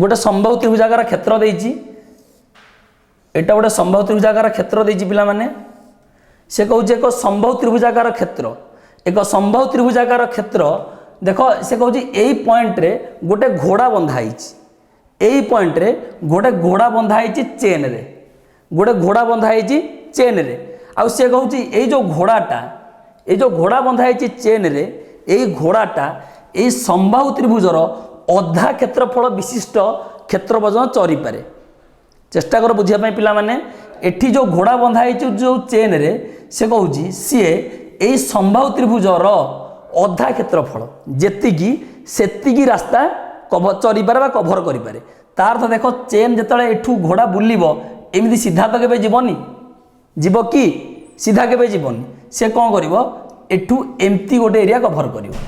गोटे संबाहु त्रिभुजाकार क्षेत्र देइछि एटा गोटे संबाहु त्रिभुजाकार क्षेत्र देइछि पिला माने से कहूँ एक संबाहु त्रिभुजाकार क्षेत्र एक संबाहु त्रिभुजाकार क्षेत्र देख से कहूँ यही पॉइंट रे गोटे घोड़ा बंधाई यही पॉइंट रे गोटे घोड़ा बंधाई चेन रे गोटे घोड़ा बंधाई चेन रे आ से कहूँ यही जो घोड़ाटा ये जो घोड़ा बंधाई चेन रे यही घोड़ाटा यही संबाहु त्रिभुजर अधा क्षेत्रफल विशिष्ट क्षेत्र पर्यटन चरी पारे चेष्टा कर बुझापी पिला माने एठी जो घोड़ा बंधाई जो चेन रे से कहूँ सी यही संबाहु त्रिभुजर अधा क्षेत्रफल जेतिकी सेतिकी रास्ता चरी पारे कभर करि पारे तार तो देख चेन जिते एठू घोड़ा बुलिब एमती सीधा तो केबे जीवनी जीव कि सीधा केबे जीवनी से कौन करिवो एठू एमती गोटे एरिया कभर करिवो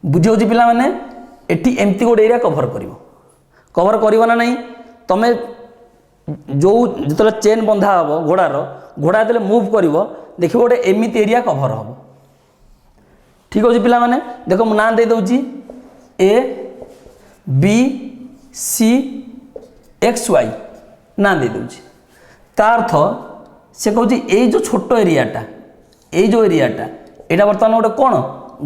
बुझी होची पिला माने एठी एमती गोटे एरिया कभर करिवो ना नहीं तमे जो जिते चेन बंधा हम घोड़ा जो मुव कर देखो गोटे एमती एरिया कभर हम ठीक अच्छे पिला माने देख मु ना दे दउची A B C X Y ना दे दउची तार अर्थ से कहूँ यही जो छोट एरियाटा यही जो एरियाटा यहाँ बर्तमान गोटे कौन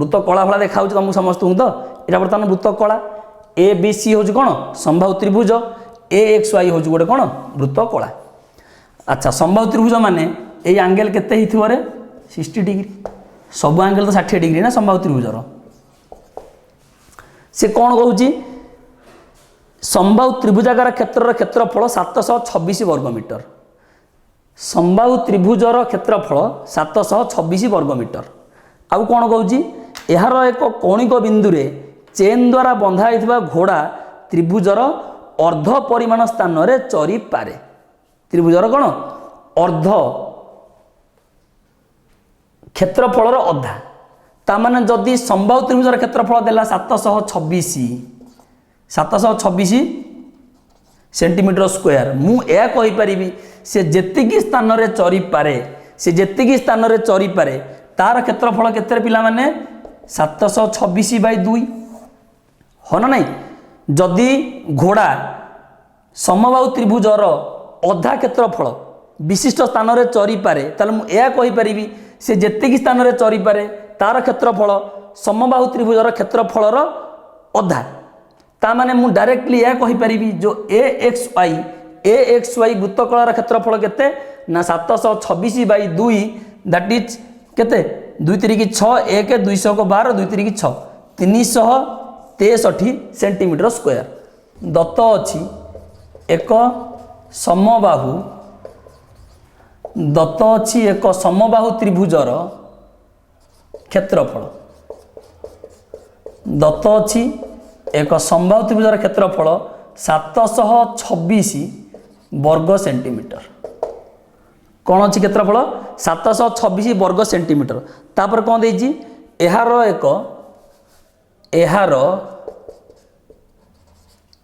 वृत्त कला भला देखा तुमको समस्त तो यहाँ बर्तमान वृत्त कला ए बी सी हूँ कौन संबाहु त्रिभुज ए एक्स वाई हूँ गोटे कौन वृत्त कला अच्छा संबाहु त्रिभुज माने यही आंगेल केते हिथिबरे 60 डिग्री सब आंगेल तो 60 डिग्री ना संबाहु त्रिभुजर से कौन कहूँ संबाहु त्रिभुजाकार क्षेत्र क्षेत्रफल 726 वर्गमीटर संबाहु त्रिभुजर क्षेत्रफल 726 वर्गमीटर आउ कौन कहूँ यार एक कौणिक बिंदु रे चेन द्वारा बंधा घोड़ा त्रिभुजर अर्ध परिमाण स्थान रे चरी पारे त्रिभुजर कौन अर्ध क्षेत्रफल अधा तामाने जदि संबाहु त्रिभुजर क्षेत्रफल देला 726 सेंटीमीटर स्क्वायर मु ए कहि परिबी से जेतिकी स्थान रे चरी पारे से जेतिकी स्थान रे चरी पारे तार क्षेत्रफल केते पिला माने 726/2 हो ना नहीं जदि घोड़ा समबाहु त्रिभुजर अधा क्षेत्रफल विशिष्ट स्थान रे चरी पारे ताले मु ए कहि परिबी से जेतिकी स्थान रे चरी पारे तार क्षेत्रफल समबाहु त्रिभुजर क्षेत्रफलर अधा ता माने मु डायरेक्टली यह कहि परिबी जो ए एक्स वाई वृत्तकलार क्षेत्रफल केते ना 726/2 दैट इज केते 2 3 6 1 212 2 3 6 363 सेंटीमीटर स्क्वायर दत्त अछि एक समबाहु दत्त अछि एक समबाहु त्रिभुजर क्षेत्रफल दत्त अछि एक समबाहु त्रिभुजर क्षेत्रफल 726 वर्ग सेंटीमीटर कौन अच्छी क्षेत्रफल 726 वर्ग सेंटीमीटर तापर कौन देइछि एहार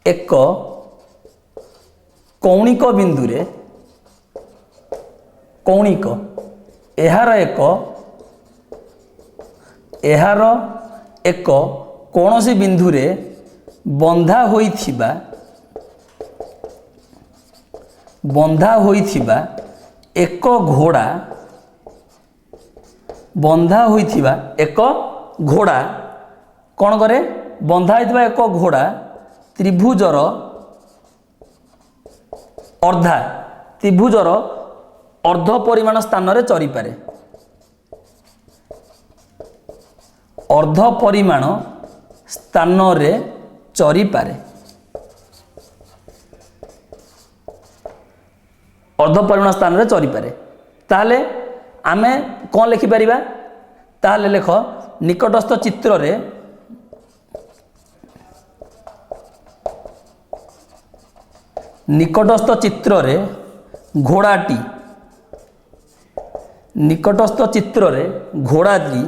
एक कौणिक बिंदु रे कौणिक एहार एक कौनसी बिंदु रे बंधा होइथिबा एक घोड़ा बंधा होइथिबा एक घोड़ा कौन करे बंधा होइथिबा एक घोड़ा त्रिभुजर अर्ध परिमाण स्थान रे चरी पारे अर्ध परिमाण स्थान रे चरी पारे अर्ध परिमाण स्थान रे चरी पारे ताहले आमे कौन लिखि परिबा ताहले लेख निकटस्थ चित्र रे निकटस्थ चित्र रे घोड़ाटी निकटस्थ चित्र रे घोड़ाटी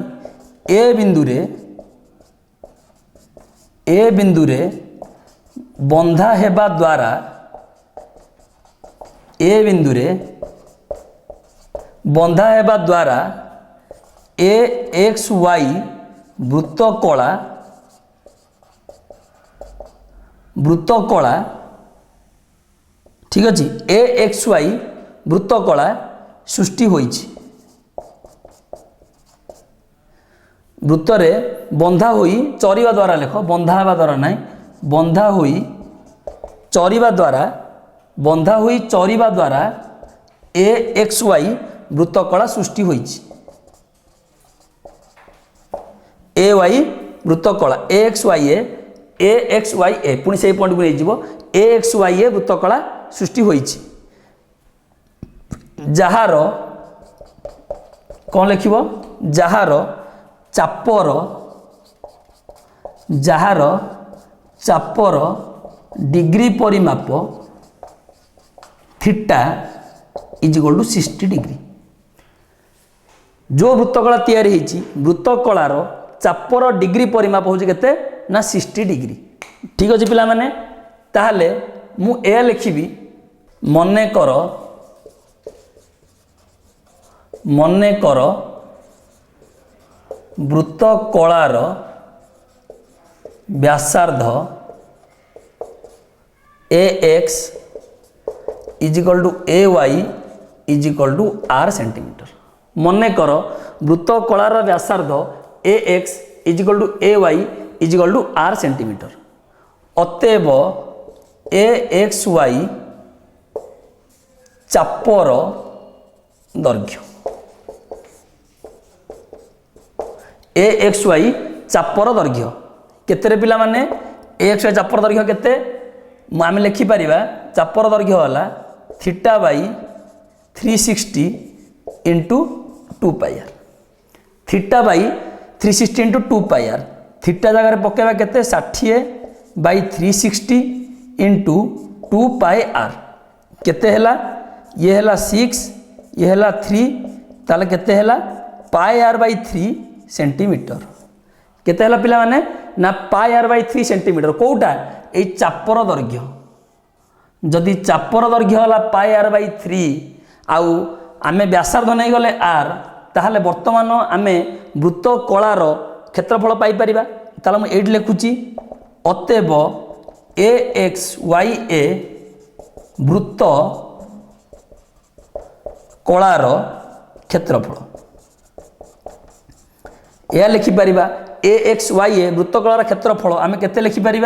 ए बिंदु रे बंधा हेबा द्वारा ए बिंदु रे बंधा हेबा द्वारा ए एक्स वाई वृत्तकला ବୃତ୍ତକଳା ठीक अच्छे ए एक्स वाई ବୃତ୍ତକଳା ସୃଷ୍ଟି ହୋଇଛି। ବୃତ୍ତରେ ବନ୍ଧା ହୋଇ ଚରିବା ଦ୍ୱାରା ଲେଖ, ବନ୍ଧା ହେବା ଦ୍ୱାରା ନାହିଁ, ବନ୍ଧା ହୋଇ ଚରିବା ଦ୍ୱାରା ए एक्स वाई ବୃତ୍ତକଳା ସୃଷ୍ଟି ହୋଇଛି। ए वाई ବୃତ୍ତକଳା ए एक्स वाई ए पुणी से पॉइंट को नहीं ए एक्स वाई ए ବୃତ୍ତକଳା सृष्टि होइछि। जहार कौन लिखिब जहार चापर डिग्री परिमाप theta is equal to 60 degree. जो वृत्तकला तैयारी होइछि वृत्तकलार चापर डिग्री परिमाप होछि केते ना 60 डिग्री। ठीक अछि पिला माने ताहले मु ए लिखिबी मने कर वृत्तकलार व्यासार्ध A X is equal to A Y is equal to R centimetre. मने कर वृत्तकलार व्यासार्ध A X is equal to A Y is equal to R centimetre. अतएव ए एक्स वाई चापर दैर्घ्य ए एक्स वाई चापर दैर्घ्य केते पिला माने ए एक्स वाई चापर दैर्घ्य केते आम लिखिपर चापर दैर्घ्य वाला theta by 360 into 2 pi R. Theta by 360 into 2 pi R theta जगह पकेबा केते 60 बाई 360 इंटू 2 पाई आर केते हैला ये हैला 6 ये हैला 3 ताले केते हैला पाई आर बाई 3 सेंटीमीटर। केते हैला पिला माने ना पाई आर बाई 3 सेंटीमीटर कोउटा ए चापर दैर्घ्य। जदि चापर दैर्घ्य होला पाई आर बाई 3 आउ आमे व्यासार्ध नहीं गले आर ताहले वर्तमान आमे वृत्तकलार क्षेत्रफल पाई परिबा। ताले मु एट लिखुची अतएव ए एक्स वाई ए वृत्त कलार क्षेत्रफल यह लिखिपर ए एक्स वाई ए वृत्तकलार क्षेत्रफल आम केते लिखिपर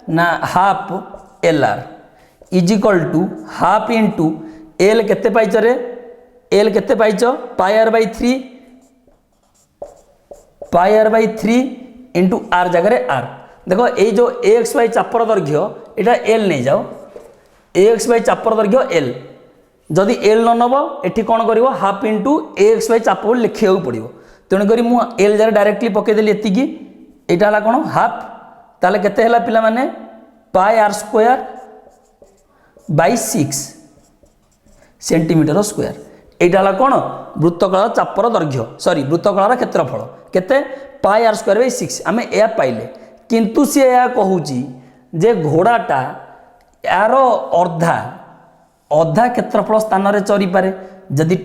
ना half L R is equal to half into L केते पाइच रे एल केते पाइच pi R by 3 into R जगह आर। देखो ये जो ए एक्स वाई चापर दैर्घ्य यहाँ एल नहीं जाओ ए एक्स वाई चापर दैर्घ्य एल जदि एल न नब एटी कौन कर half into A X Y चापर लिखा पड़ो। तेणुक मुझे एल जगह डायरेक्टली पकईदेली एतिकी यहाँ है कौन हाफ ताले केते हैला पिला माने pi R square by 6 centimetre square. यहाँ है कौन वृत्तकलार चापर दैर्घ्य सॉरी वृत्तकलार क्षेत्रफल केते पाई आर स्क्वायर बाई 6 आम या पाइले किंतु सी या कहूँ जे घोड़ाटा यार अर्धा अधा क्षेत्रफल स्थान में चरी पारे जदि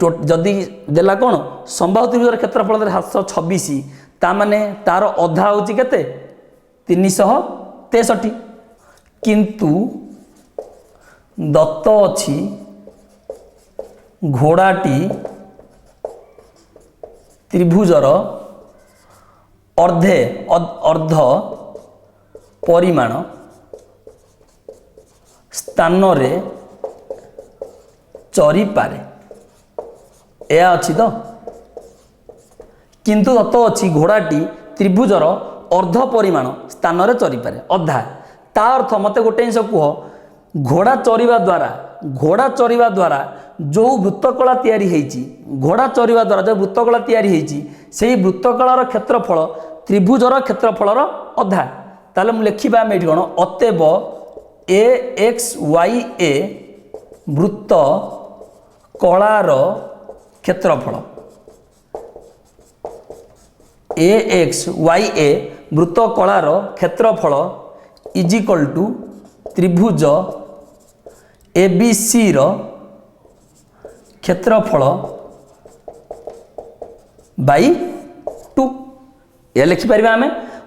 देला कौन संबाहु त्रिभुज क्षेत्रफल 726 ताने तार अधा हूँ केते 363 किंतु दत्त अच्छी घोड़ाटी त्रिभुजर अर्ध परिमाण स्थान रे चरी पारे या अच्छी तो किंतु दत्त अच्छी घोड़ाटी त्रिभुजर अर्ध परिमाण स्थान रे चरी पारे अधा ता अर्थ मत गोटे जिन कह घोड़ा चरिबा द्वारा जो वृत्तकला तैयारी होइछि घोड़ा चरिबा द्वारा जो वृत्तकला तैयारी होइछि सेही वृत्तकलार क्षेत्रफल त्रिभुजर क्षेत्रफलर अधा ताले मु लिखिबा हम एठी कोन अतएव ए एक्स वाई ए वृत्त कलार क्षेत्रफल ए एक्स वाई ए वृत्त कलार क्षेत्रफल इज इक्वल टू त्रिभुज ए बी सी रो क्षेत्रफल बाई 2 ये लिखिपर आम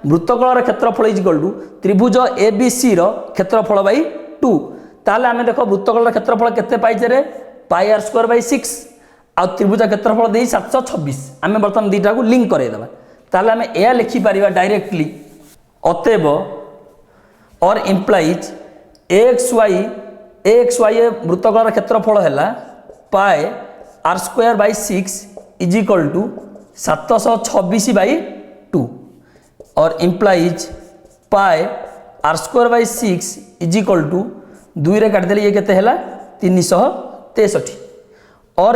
वृत्तकलर क्षेत्रफल इज इक्वल टू त्रिभुज ए बी सी रो क्षेत्रफल बाई 2 ताले आमे देखो वृत्तकलर क्षेत्रफल केते पाइजे रे पाई आर स्क्वायर बाई 6 आ त्रिभुज क्षेत्रफल दे 726 आमे बर्तमान दीटा को लिंक करे दबा ताले आमे ए लिखि परिबा डायरेक्टली अतएव और इम्प्लाइज एक्स वाई वृत्तकलर क्षेत्रफल है pi R square by 6 is equal to 726 by 2 और implies pi R square by 6 is equal to 2 रे काट देले ये केते हैला 363 और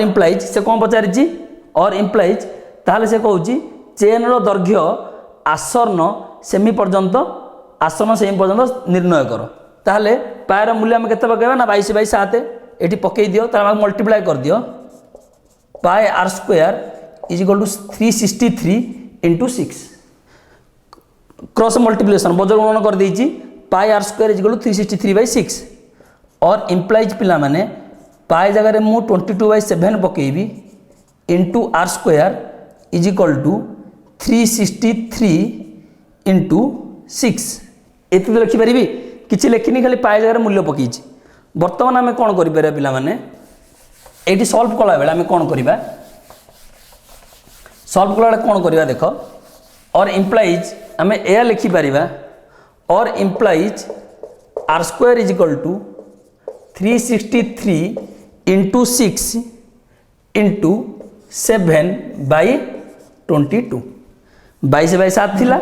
इम्प्लाइज से कौन पचारि और इम्प्लाइज ताहले से कहूँ चेन रो दैर्घ्य आसन्न सेमी पर्यंत निर्णय कर ताहले पायर मूल्य आम केते पकेबा ना 22 बाई 7 एटी पकई दियो तार मल्टीप्लाई कर दियो pi R square is equal to 363 into 6 cross multiplication बजर गुणन कर देइची pi R square is equal to 363 by 6 और इम्प्लाइज पिला माने पाए जगह मु 22 बाई 7 पकेबी into R square is equal to 363 into 6 एत लिखिपारि किसी लिखिनी खाली पाए जगह मूल्य पकई बर्तमान आम कौन कर पिला माने एटी सॉल्व कला बेला आम कौन करवा सॉल्व कला कौन करवा देख और इम्प्लाइज आम ए लिखिपर और implies R square is equal to 363 into 6 into 7 by 22 22 by 7 थिला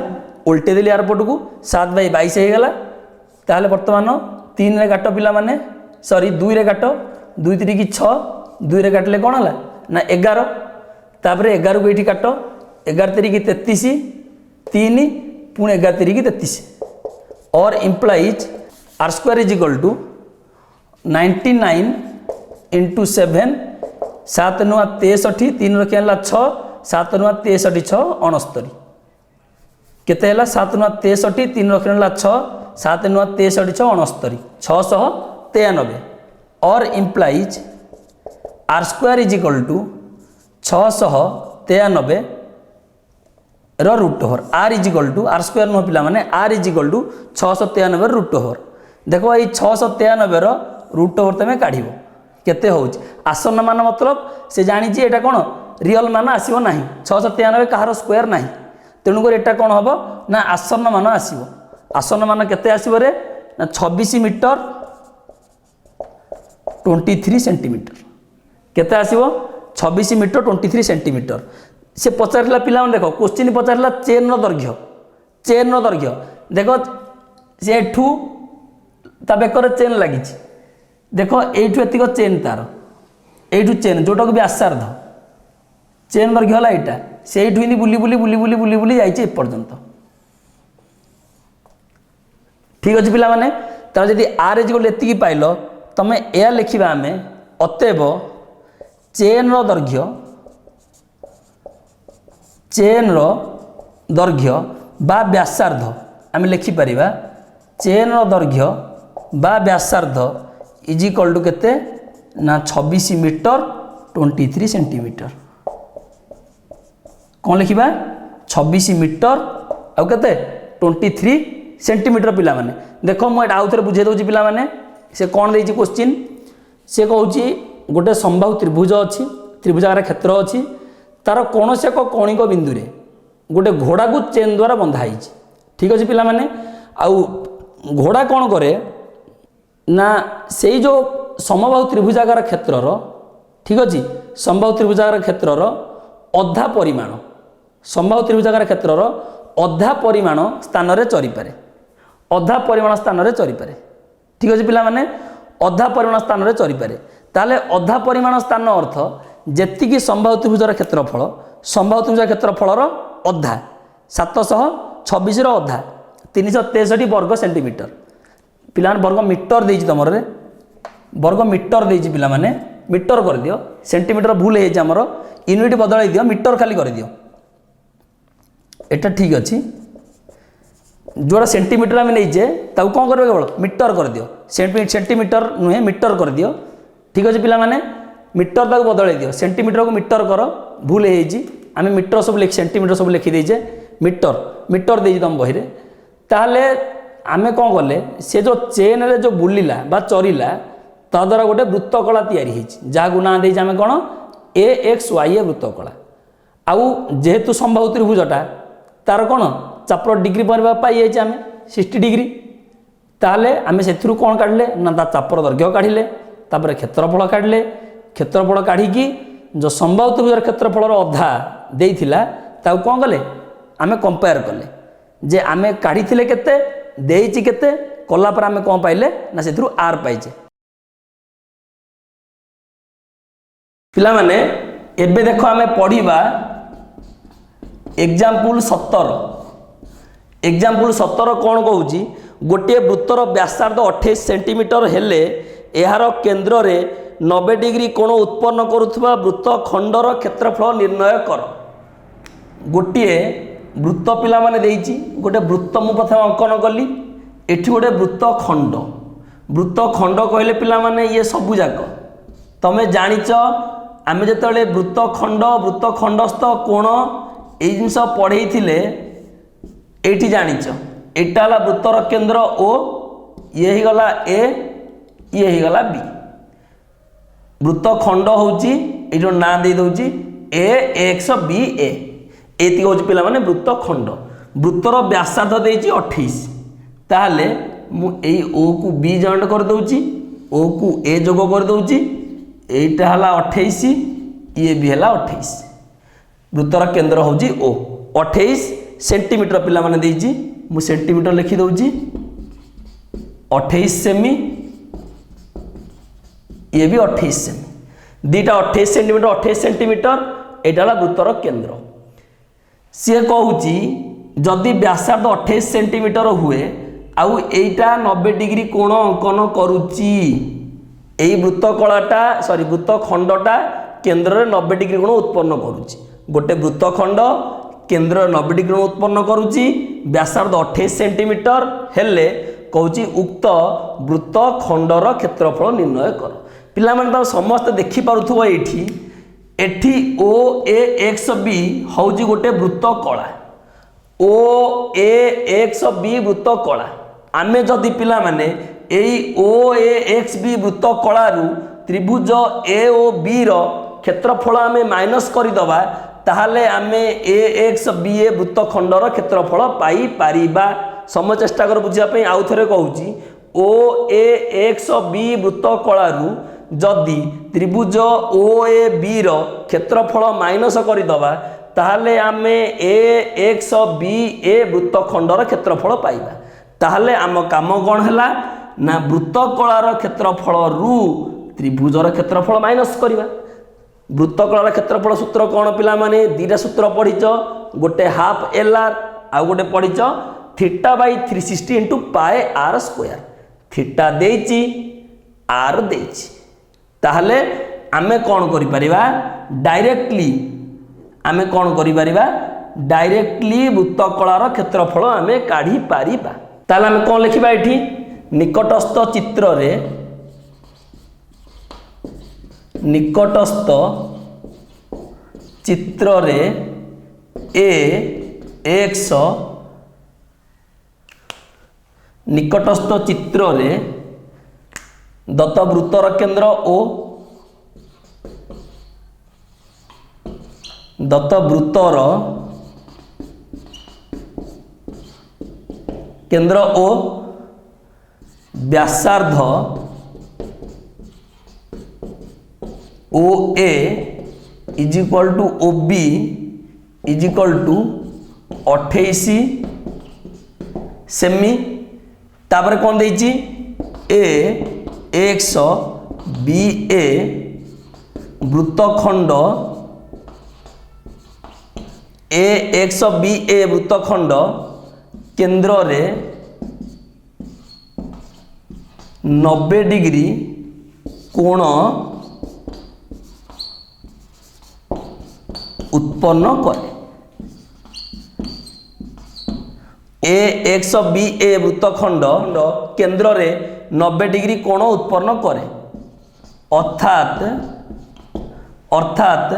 उल्टे देली आर पट को 7 बाई 22 हो गला ताहले वर्तमान 3 रे काट पिला माने सॉरी 2 रे काट 2 3 की 6 2 रे काटले कौन है ना 11 तापरे 11 को ये काट 11 3 की 33 3 पुणे 11 3 की 33 और implies R square is equal to 99 into 7 7 नुआ 63 3 रखिया 6 7 नुआ 63 6 69 केते हैला 7 नुआ 63 3 रखिया 6 7 नुआ 63 6 69 693 और implies R square is equal to 693 रो root over R is equal to R square नुह पिला माने R is equal to 693 root over देखो ये 693 रो रूट ओवर तुम काढ़ केते होउछ आसन्न मान मतलब से जानी एटा कौन रियल मान आसीबो नाही 693 कहार स्क्वायर नाही तेणुकर एटा कौन हम ना आसन्न मान आसीबो आसन्न मान केते आसीबो रे ना 26 मीटर 23 सेंटीमीटर केते आसीबो 26 मीटर 23 सेंटीमीटर से पचारा पिला देखो क्वेश्चन पचारा चेन दैर्घ्य देखो से एठू ता बेकर चेन लगी देखो एठू एतिक चेन तार एठू चेन जोटा को भी आसार्ध चेन दैर्घ्य है यहाँ से बुली बुली बुली बुली बुली बुली जाइए एपर्यंत ठीक अच्छे पिला माने तार जदि आर इज इक्वल एतिकी पाइल तमे ए लिखिबा आमे अतएव चेन दैर्घ्य बा व्यासार्ध आम लिखिपर चेन दैर्घ्य बा व्यासार्ध इज इक्वल टू केते ना 26 मीटर 23 सेंटीमीटर कौन लिखा 26 मीटर आउ केते 23 सेंटीमीटर पिला माने देखो मुझे आउ थे बुझे दूसरी पिला माने से कौन देछि क्वेश्चन से कहूँ गोटे संबाहु त्रिभुज अच्छी त्रिभुजार क्षेत्र अच्छी तार कौन से एक कौणिक बिंदु रे गोटे घोड़ा को चेन द्वारा बंधाई ठीक अच्छे पिला माने आउ घोड़ा कौन करे ना से जो समबाहु त्रिभुजाकार क्षेत्रर ठीक अच्छे समबाहु त्रिभुजाकार क्षेत्रर अधा परिमाण समबाहु त्रिभुजाकार क्षेत्रर अधा परिमाण स्थान रे चरिपारे अधा परिमाण स्थान रे चरिपारे ठीक अच्छे पिला माने अधा परिमाण स्थान रे चरिपारे ताले अधा परिमाण स्थान अर्थ जेतिकी समबाहु त्रिभुजार क्षेत्रफल समबाहु त्रिभुज क्षेत्रफलर अधा 726 अधा 363 वर्ग सेंटीमीटर पिला वर्ग मीटर देछि तमर रे वर्ग मीटर देछि पिला माने मीटर कर दियो सेंटीमीटर भूल है हमर यूनिट बदल दियो मीटर खाली कर दियो एटा ठीक अच्छी जोड़ा सेंटीमीटर आम नहीं ताऊ कौन कर केवल मीटर कर दियो सेंटीमीटर नुहे मीटर कर दियो ठीक अच्छे पिला माने मीटर ताक बदल दियो सेंटीमीटर को मीटर कर भूल है आम मीटर सब लिख सेंटीमीटर सब लिखी देचे मीटर मीटर दे तुम बही ताहले आमे कौन कले से जो चेन रे जो बुलिला बा चरिला ता द्वारा गोटे वृत्तकला तैयारी होती जहाँ ना दे आम कौन ए एक्स वाई ए वृत्तकला आउ जेहेतु संबाहु त्रिभुजटा तार कौन चापर डिग्री पर पाई आम 60 डिग्री ताहले आम से कौन काढ़ले ना ता चापर दैर्घ्य काढ़ले तापर क्षेत्रफल काढ़ले क्षेत्रफल काढ़ी जो संबाहु त्रिभुजर क्षेत्रफल अधा देइथिला ताऊ कौन कले आम कंपेयर कले जे आम काढ़ी केते देइछि केते कला पर आम कौन पाइले ना से आर पाइचे पिला माने एबे देखो आम पढ़िबा एग्जाम्पल 17 कौन कहूँ गोटे वृत्तर व्यासार्ध 28 सेंटीमीटर हेले यार केन्द्र रे 90 डिग्री कोण उत्पन्न करुवा वृत्त खंडर क्षेत्रफल निर्णय कर गोटे वृत्त पिला माने देइछि गोटे वृत्त मु प्रथम अंकन कली एठी गोटे वृत्त खंड कहले पिला माने ये सबु जाक तमे जानिच आमे जेतले वृत्त खंडस्थ कोण ए जिनस पढ़ई थिले एठी जानिच एटा हला वृत्तर केंद्र ओ ये ही गला ए ये ही गला बी वृत्त खंड होउची एजो ना दे दोची ए एक्स बी एति होउची पिला माने वृत्त खंड वृत्तर व्यासार्ध देइची 28 ताहले मु एई ओ को बी जॉइंट कर दोची ओ को ए जोग कर दोची एटा हला 28 ये भी हला 28 वृत्तर केंद्र होउची ओ 28 सेंटीमीटर पिला माने देइची मु सेंटीमीटर लिखि दोची 28 सेमी ये भी 28 सेमी दीटा 28 सेंटीमीटर 28 सेंटीमीटर एटा हला वृत्तर केंद्र सी कहूची जदि व्यासार्ध 28 सेंटीमीटर हुए आउ एटा 90 डिग्री कोण अंकन करूची एई वृत्त कलाटा सॉरी वृत्त खंडटा केंद्र रे 90 डिग्री कोण उत्पन्न करूची गोटे वृत्त खंड केंद्र 90 डिग्री कोण उत्पन्न करूची व्यासार्ध 28 सेंटीमीटर हेले कहूची उक्त वृत्त खंडर क्षेत्रफल निर्णय कर पिला माने त समस्त देखि पारुथबो एठी ओ ए एक्स बी हौजी गोटे वृत्त कला ओ ए एक्स बी वृत्त कला आमे जदि पिला माने एई ओ ए एक्स बी वृत्त कलारू त्रिभुज ए ओ बी रो क्षेत्रफल आमे माइनस करि दबा ताहले आमे ए एक्स बी ए वृत्त खंडर क्षेत्रफल पाई पारिबा सम चेष्टा कर बुझिया पई आउ थरे कहूची ओ ए एक्स बी वृत्त कलारू जदि त्रिभुज ओ ए बी रो क्षेत्रफल माइनस करि दबा ताहले आमे ए एक्स बी ए वृत्त खंडर क्षेत्रफल पाइबा ताहले आम काम कौन है ना वृत्त कलार क्षेत्रफल रु त्रिभुजर क्षेत्रफल माइनस करवा वृत्त कलार क्षेत्रफल सूत्र कौन पिला माने दीटा सूत्र पढ़ीच गोटे हाफ एल आर आउ गोटे पढ़ीच theta by 360 into pi R square theta देइची आर देइची ताहले आमे कौन करि परिबा डायरेक्टली आमे कौन करि परिबा डायरेक्टली वृत्त कलार क्षेत्रफल आमे काढ़ी पारिबा ताहले आमे कौन लिखिबा एठी निकटस्थ चित्र रे ए एक्स निकटस्थ चित्र रे दत्त वृत्तर केंद्र ओ दत्त वृत्तर केंद्र ओ व्यासार्ध O A is equal to O B is equal to 28 cm तापर कौन देइची ए एक्स बी ए वृत्तखंड ए एक्स बी ए वृत्तखंड केंद्र रे 90 डिग्री कोण उत्पन्न करे ए एक्स बी ए वृत्तखंड केंद्र रे 90 डिग्री कोण उत्पन्न करे अर्थात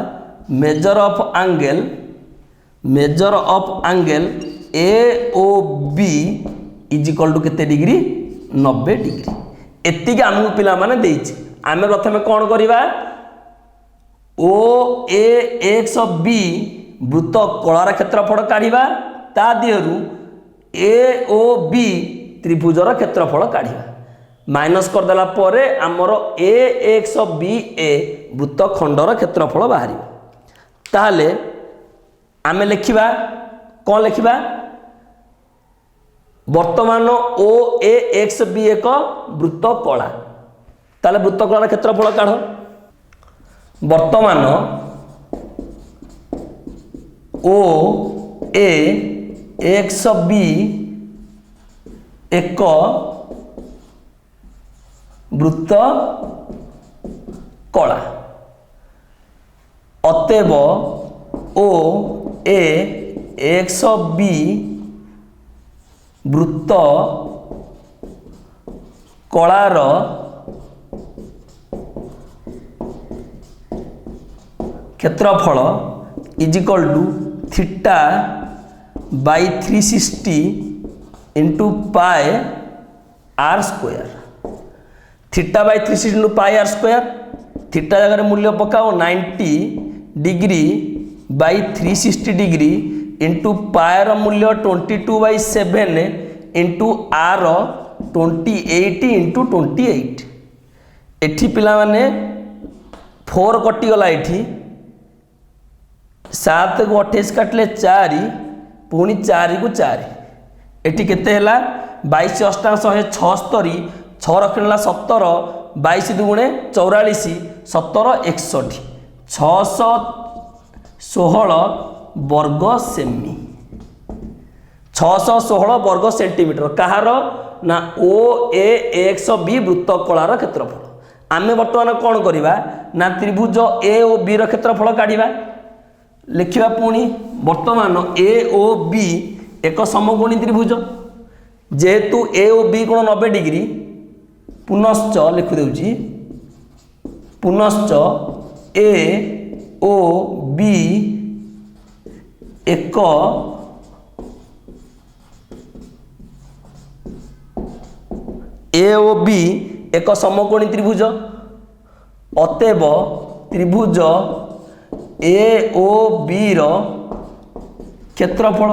measure of angle measure of angle A O B is equal to केते डिग्री 90 डिग्री एतिक आमको पिला माने देइछि आमे प्रथमे कोन करिवा ओ ए एक्स बी वृत्त कलार क्षेत्रफल काढिबा ता दिहरु ए ओ बी त्रिभुजर क्षेत्रफल काढिबा माइनस कर देला परे हमर ए एक्स बी ए वृत्त खंडर क्षेत्रफल बाहरी ताहले आमे लिखिबा कोन लिखिबा वर्तमान ओ ए एक्स बी एक वृत्त कला ताले वृत्त कलार क्षेत्रफल काढ वर्तमान ओ ए एक्स बी एक वृत्त कला अतएव ओ ए एक्स बी वृत्त कलार क्षेत्रफल is equal to theta by 360 into pi R square theta by 360 into pi R square theta जगह मूल्य पकाओ 90 डिग्री बाई 360 डिग्री इंटू पायर मूल्य 22/7 इंटू आर 28 इंटू 28 एठी पिला माने 4 कटिगला एठी 7 को 28 काटले 4 पुणी 4 को 4 एठी केते हला 22 अष्टांश 176 6 रखला 17 22 दुगुणे 44 17 61 616 वर्ग सेमी 616 वर्ग सेंटीमीटर कहार ना ओ ए एक्स बी वृत्त कलार क्षेत्रफल आमे वर्तमान कौन करिबा ना त्रिभुज ए ओ बी र क्षेत्रफल काढिबा लिखिबा पुणी वर्तमान ए ओ बी एक समकोणी त्रिभुज जेहेतु ए ओ बी कोण 90 डिग्री पुनश्च लिखि देउची पुनश्च ए ओ बी एक ए ओ बी एक समकोणी त्रिभुज अतएव त्रिभुज ए ओ बी रो क्षेत्रफल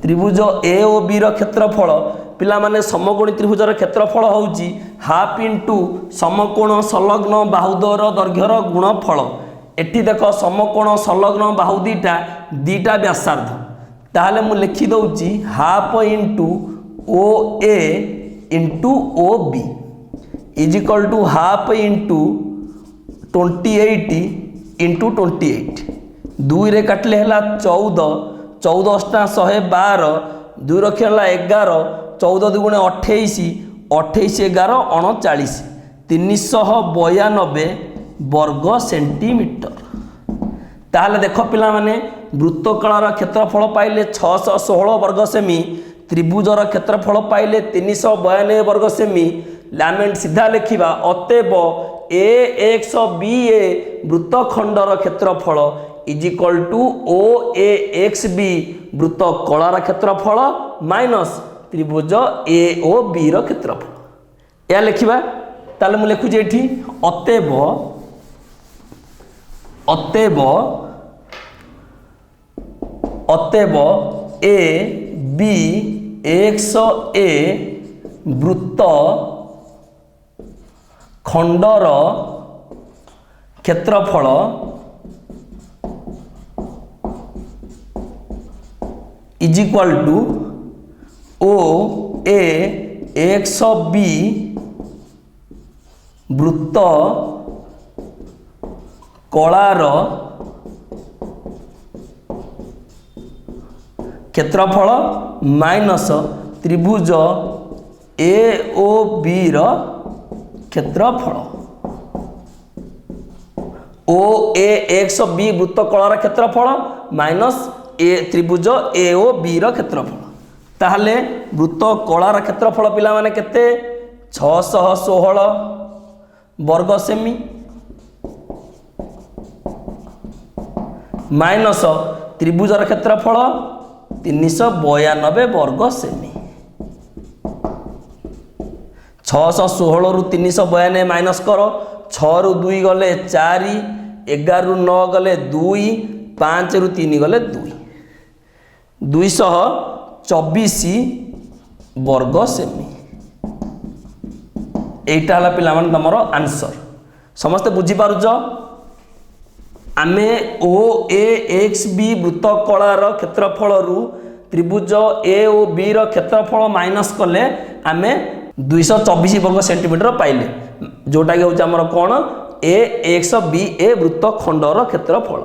त्रिभुज ए ओ बी रो क्षेत्रफल पिला माने समकोणी त्रिभुजर क्षेत्रफल होउची हाफ इंटू समकोण संलग्न बाहुद्वयर दैर्घ्यर गुणफल एठी देख समकोण संलग्न बाहु दीटा व्यासार्ध ताहले मु लिखि दउची half into O A into O B is equal to half into 28 into 28 दुई रे काटले हला 14 14 अष्टा 112 दुई रखी हला 11 14 दुगुणे 28 28 11 39 392 वर्ग सेंटीमीटर ताहले देख पिला माने वृत्तकलार क्षेत्रफल पाइले 616 वर्ग सेमी त्रिभुजर क्षेत्रफल पाइले 392 वर्ग सेमी लामेंट सीधा लिखिबा अतएव ए एक्स बी ए वृत्तखंडर क्षेत्रफल is equal to O A X B वृत्तकलार क्षेत्रफल माइनस त्रिभुज ए ओ बी र क्षेत्रफल या लिखिबा ताले मु लिखुजे एठी अतएव ए बी एक्स ए वृत्त खंडर क्षेत्रफल is equal to O A X B वृत्त कलार क्षेत्रफल माइनस त्रिभुज ए ओ बी र क्षेत्रफल ओ ए एक्स बी वृत्त कलार क्षेत्रफल माइनस ए त्रिभुज ए ओ बी र क्षेत्रफल ताहले वृत्त कलार क्षेत्रफल पिला माने केते 616 वर्ग सेमी माइनस त्रिभुजर क्षेत्रफल 392 वर्ग सेमी। 616 रु 392 माइनस कर, 6 रु 2 गले 4, 11 रु 9 गले 2, 5 रु 3 गले 2, 224 वर्ग सेमी। एटा हला पिला मन तमरो आंसर। समस्त बुझी पारुछ? आमे ओ ए एक्स बी वृत्त कलार क्षेत्रफल रु त्रिभुज ए ओ बी रो क्षेत्रफल माइनस कले आमे 224 वर्ग सेंटीमीटर पाइले, जोटा कि होछ हमर कोन ए एक्स बी ए वृत्त खंडर क्षेत्रफल।